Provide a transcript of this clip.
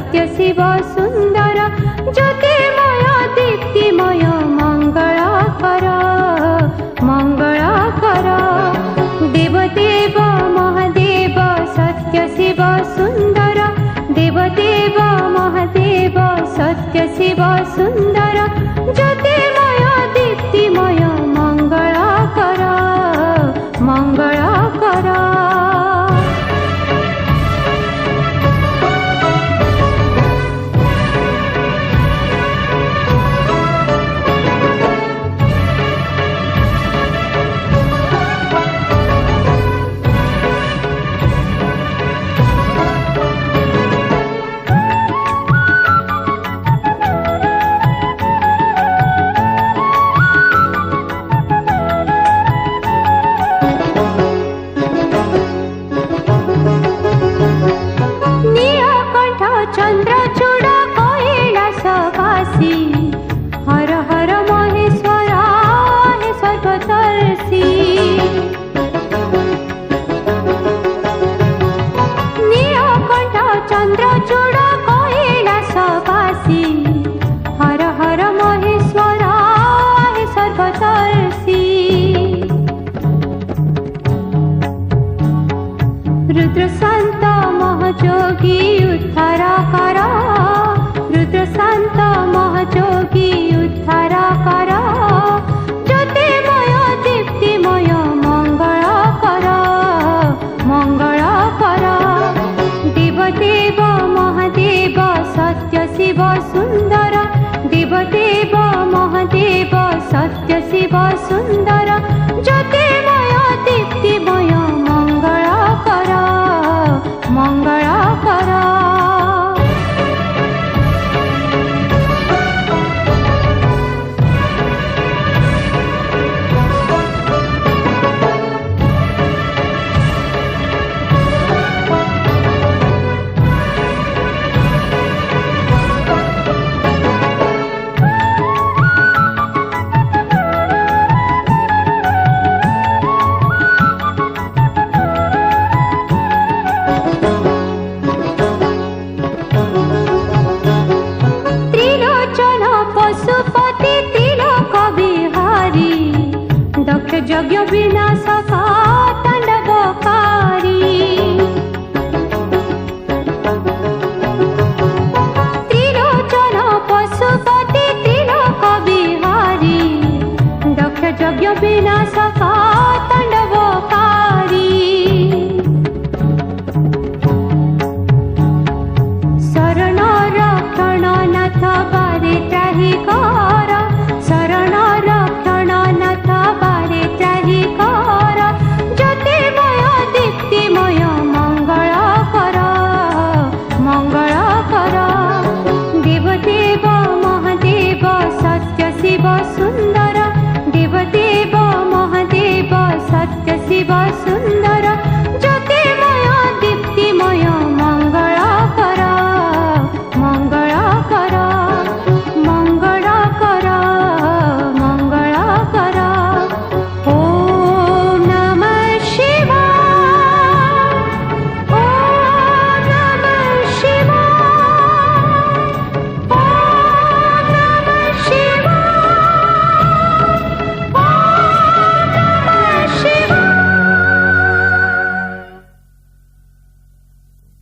सत्य शिव सुंदर ज्योतिर्मय दीप्तिमय मंगलाकर मंगलाकर देवदेव महादेव सत्य शिव सुंदर देवदेव महादेव सत्य शिव सुंदर ज्योतिर्मय दीप्तिमय मंगलाकर मंगलाकर चंद्रचूड़ कैलासवासी हर हर महेश्वरा हे सर्वदर्शी नीलकंठ चंद्रचूड़ कैलासवासी हर हर महेश्वरा हे सर्वदर्शी रुद्र संत महजोगी उद्धारकर रुद्र संत महजोगी उद्धारकर ज्योतिर्मय दीप्तिमय मंगलाकर मंगलाकर देवदेव महादेव सत्य शिव सुंदर देवदेव महादेव सत्य शिव सुंदर ज्योतिर्मय दीप्तिमय मंगलाकर मंगलाकर पशुपति तिलक बिहारी दक्ष यज्ञ विनाशक तांडवकारी त्रिलोचन पशुपति तिलक बिहारी दक्ष यज्ञ विनाशक